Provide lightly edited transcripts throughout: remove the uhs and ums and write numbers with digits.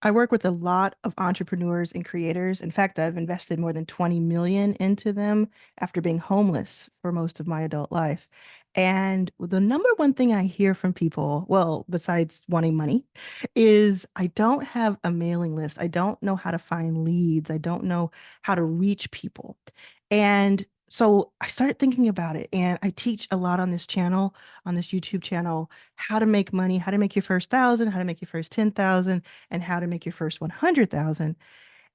I work with a lot of entrepreneurs and creators. In fact, I've invested more than 20 million into them after being homeless for most of my adult life. And the number one thing I hear from people, well, besides wanting money, is I don't have a mailing list. I don't know how to find leads. I don't know how to reach people. And so I started thinking about it, and I teach a lot on this channel, on this YouTube channel, how to make money, how to make your first thousand, how to make your first 10,000, and how to make your first 100,000.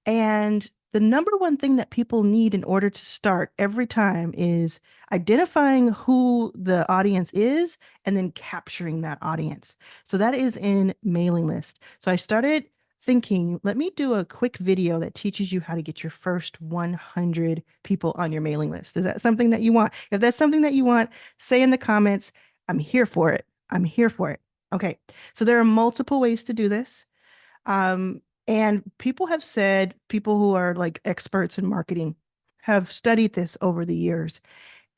And the number one thing that people need in order to start every time is identifying who the audience is and then capturing that audience. So that is in mailing list. So I started thinking, let me do a quick video that teaches you how to get your first 100 people on your mailing list. Is that something that you want? If that's something that you want, say in the comments, I'm here for it. I'm here for it. Okay. So there are multiple ways to do this. And people have said, people who are like experts in marketing have studied this over the years.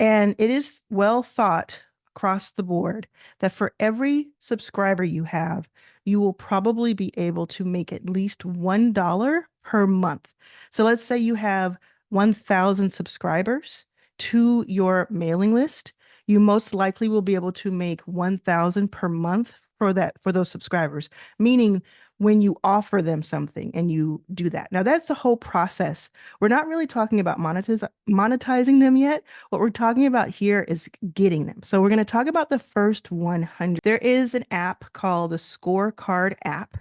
And it is well thought across the board that for every subscriber you have, you will probably be able to make at least $1 per month. So let's say you have 1,000 subscribers to your mailing list. You most likely will be able to make 1,000 per month for those subscribers, meaning when you offer them something and you do that. Now that's the whole process. We're not really talking about monetizing them yet. What we're talking about here is getting them. So we're going to talk about the first 100. There is an app called the Scorecard app.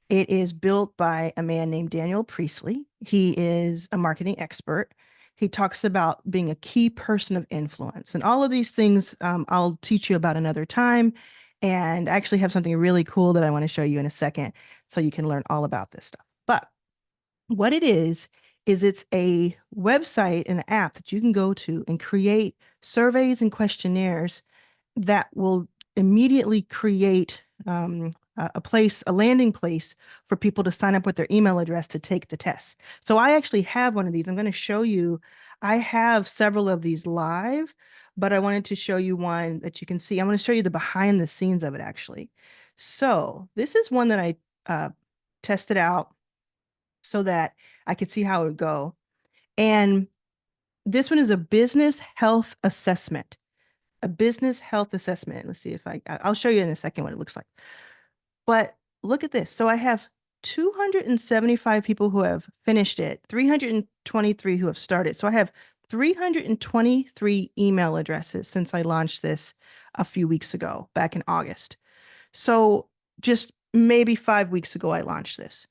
It is built by a man named Daniel Priestley. He is a marketing expert. He talks about being a key person of influence and all of these things. I'll teach you about another time. And I actually have something really cool that I want to show you in a second so you can learn all about this stuff. But what it is it's a website and an app that you can go to and create surveys and questionnaires that will immediately create a landing place for people to sign up with their email address to take the test. So I actually have one of these. I'm going to show you. I have several of these live, but I wanted to show you one that you can see. I'm going to show you the behind the scenes of it actually. So this is one that I tested out so that I could see how it would go. And this one is a business health assessment. A business health assessment. Let's see if I'll show you in a second what it looks like. But look at this. So I have 275 people who have finished it, 323 who have started. So I have 323 email addresses since I launched this a few weeks ago, back in August. So just maybe 5 weeks ago, I launched this.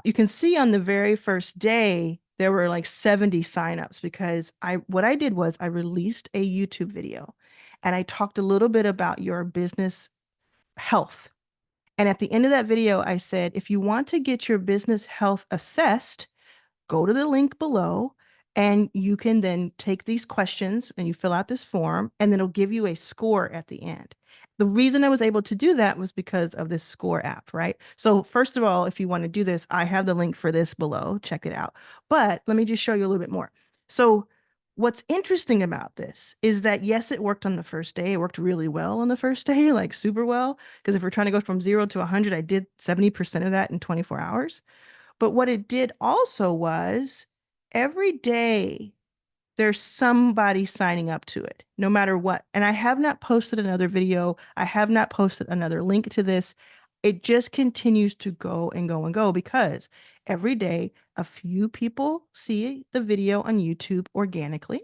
You can see on the very first day, there were like 70 signups because what I did was I released a YouTube video and I talked a little bit about your business health. And at the end of that video, I said, if you want to get your business health assessed, go to the link below and you can then take these questions and you fill out this form and then it'll give you a score at the end. The reason I was able to do that was because of this score app, right? So first of all, if you want to do this, I have the link for this below. Check it out. But let me just show you a little bit more. So what's interesting about this is that, yes, it worked on the first day. It worked really well on the first day, like super well. Because if we're trying to go from 0 to 100, I did 70% of that in 24 hours. But what it did also was every day there's somebody signing up to it, no matter what. And I have not posted another video. I have not posted another link to this. It just continues to go and go and go because every day a few people see the video on YouTube organically.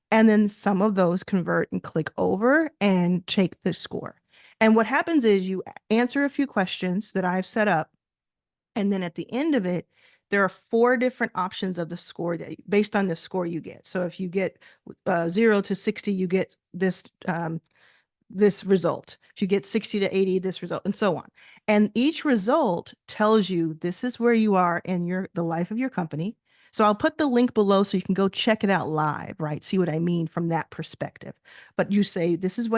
And then some of those convert and click over and take the score. And what happens is you answer a few questions that I've set up. And then at the end of it, there are 4 different options of the score that based on the score you get. So if you get 0 to 60, you get this result. If you get 60 to 80, this result, and so on. And each result tells you this is where you are in the life of your company. So I'll put the link below so you can go check it out live, right? See what I mean from that perspective. But you say, this is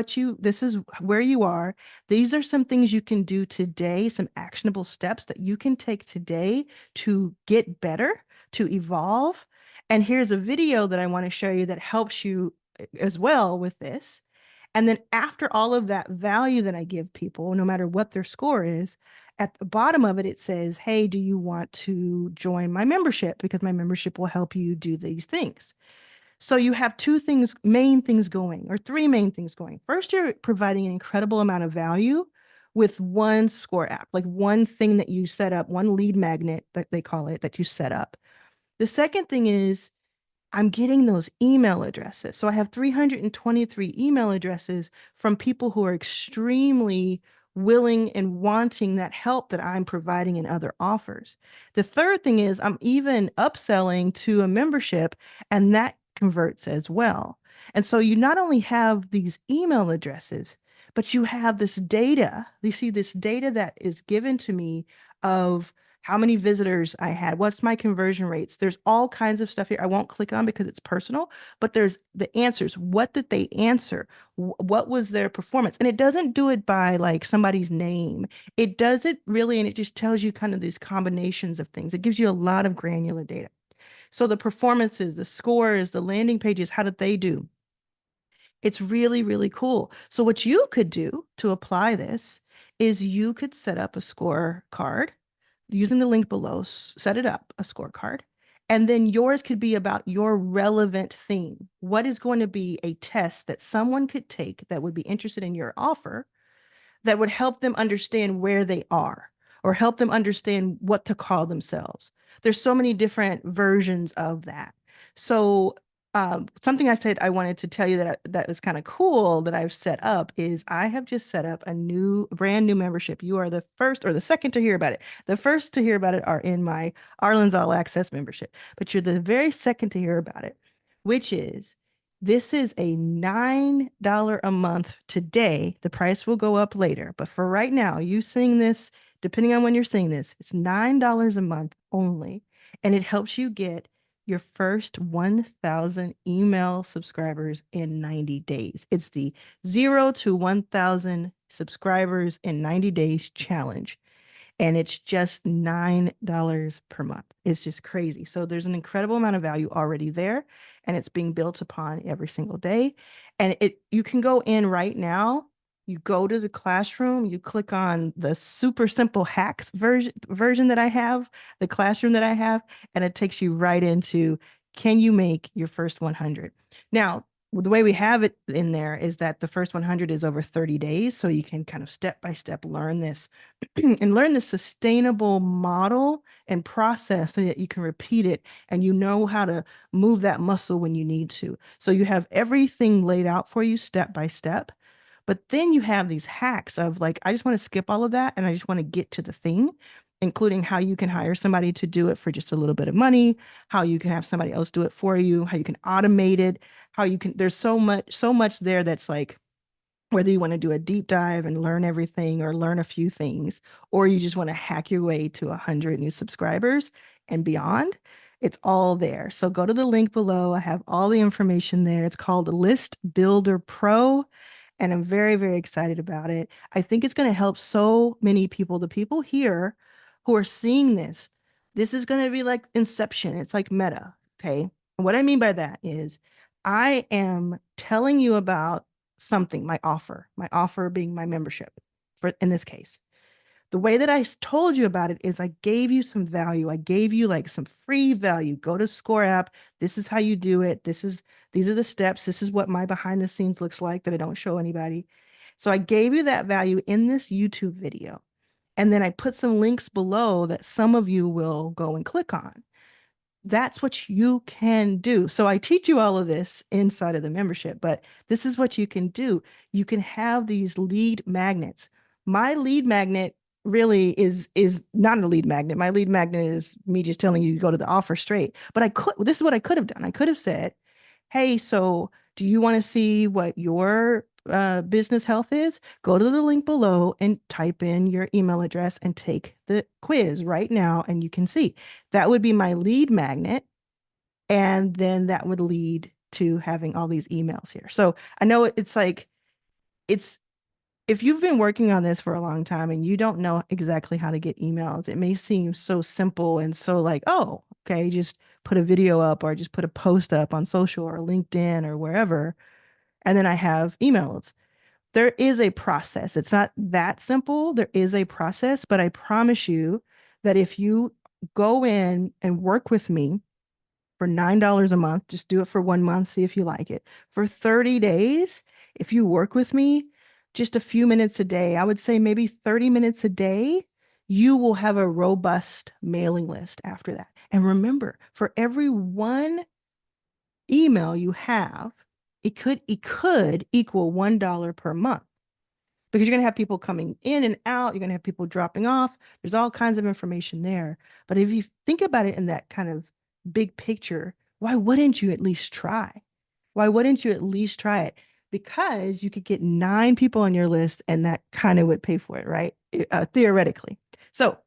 where you are. These are some things you can do today, some actionable steps that you can take today to get better, to evolve. And here's a video that I want to show you that helps you as well with this. And then after all of that value that I give people, no matter what their score is, at the bottom of it, it says, hey, do you want to join my membership? Because my membership will help you do these things. So you have two things, main things going, or three main things going. First, you're providing an incredible amount of value with one score app, like one thing that you set up, one lead magnet that they call it that you set up. The second thing is I'm getting those email addresses. So I have 323 email addresses from people who are extremely willing and wanting that help that I'm providing in other offers. The third thing is I'm even upselling to a membership, and that converts as well. And so you not only have these email addresses, but you have this data. You see this data that is given to me of how many visitors I had, what's my conversion rates. There's all kinds of stuff here I won't click on because it's personal, but there's the answers. What did they answer? What was their performance? And it doesn't do it by like somebody's name. It does it really, and it just tells you kind of these combinations of things. It gives you a lot of granular data. So the performances, the scores, the landing pages, how did they do? It's really, really cool. So what you could do to apply this is you could set up a scorecard using the link below, set it up, a scorecard, and then yours could be about your relevant thing. What is going to be a test that someone could take that would be interested in your offer that would help them understand where they are or help them understand what to call themselves. There's so many different versions of that. So something I said I wanted to tell you that was kind of cool that I've set up is I have just set up a brand new membership. You are the first or the second to hear about it. The first to hear about it are in my Arlan's All Access membership, but you're the very second to hear about it, which is this is a $9 a month today. The price will go up later, but for right now, you seeing this, depending on when you're seeing this, it's $9 a month only, and it helps you get your first 1,000 email subscribers in 90 days. It's the 0 to 1,000 subscribers in 90 days challenge, and it's just $9 per month. It's just crazy. So there's an incredible amount of value already there, and it's being built upon every single day. And you can go in right now. You go to the classroom, you click on the super simple hacks version that I have, the classroom that I have, and it takes you right into can you make your first 100? Now, the way we have it in there is that the first 100 is over 30 days. So you can kind of step by step learn this and learn the sustainable model and process so that you can repeat it and you know how to move that muscle when you need to. So you have everything laid out for you step by step. But then you have these hacks of like, I just want to skip all of that and I just want to get to the thing, including how you can hire somebody to do it for just a little bit of money, how you can have somebody else do it for you, how you can automate it, how you can, there's so much there that's like, whether you want to do a deep dive and learn everything or learn a few things, or you just want to hack your way to 100 new subscribers and beyond, it's all there. So go to the link below. I have all the information there. It's called List Builder Pro, and I'm very, very excited about it. I think it's going to help so many people. The people here who are seeing this, this is going to be like Inception. It's like meta. Okay. And what I mean by that is I am telling you about something, my offer being my membership for in this case. The way that I told you about it is I gave you some value. I gave you like some free value. Go to Score app. This is how you do it. These are the steps. This is what my behind the scenes looks like that I don't show anybody. So I gave you that value in this YouTube video. And then I put some links below that some of you will go and click on. That's what you can do. So I teach you all of this inside of the membership, but this is what you can do. You can have these lead magnets. My lead magnet really is not a lead magnet. My lead magnet is me just telling you to go to the offer straight. But this is what I could have done. I could have said, hey, so do you want to see what your business health is? Go to the link below and type in your email address and take the quiz right now, and you can see. That would be my lead magnet. And then that would lead to having all these emails here. So I know it's like, it's, if you've been working on this for a long time and you don't know exactly how to get emails, it may seem so simple and so like, oh, okay, just put a video up or just put a post up on social or LinkedIn or wherever. And then I have emails. There is a process. It's not that simple. There is a process, but I promise you that if you go in and work with me for $9 a month, just do it for 1 month, see if you like it. For 30 days, if you work with me just a few minutes a day, I would say maybe 30 minutes a day, you will have a robust mailing list after that. And remember, for every one email you have, it could equal $1 per month because you're going to have people coming in and out. You're going to have people dropping off. There's all kinds of information there. But if you think about it in that kind of big picture, why wouldn't you at least try? Why wouldn't you at least try it? Because you could get 9 people on your list and that kind of would pay for it, right? Theoretically. So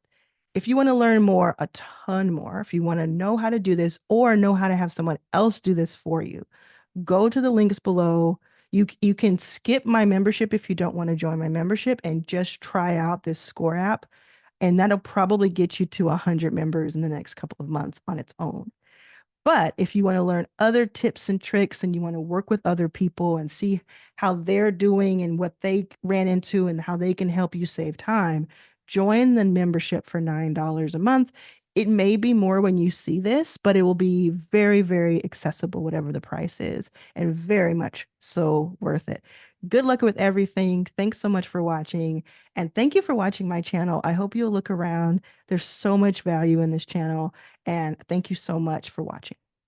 if you want to learn more, a ton more, if you want to know how to do this or know how to have someone else do this for you, go to the links below. You can skip my membership if you don't want to join my membership and just try out this score app. And that'll probably get you to 100 members in the next couple of months on its own. But if you want to learn other tips and tricks and you want to work with other people and see how they're doing and what they ran into and how they can help you save time, join the membership for $9 a month. It may be more when you see this, but it will be very, very accessible, whatever the price is, and very much so worth it. Good luck with everything. Thanks so much for watching. And thank you for watching my channel. I hope you'll look around. There's so much value in this channel. And thank you so much for watching.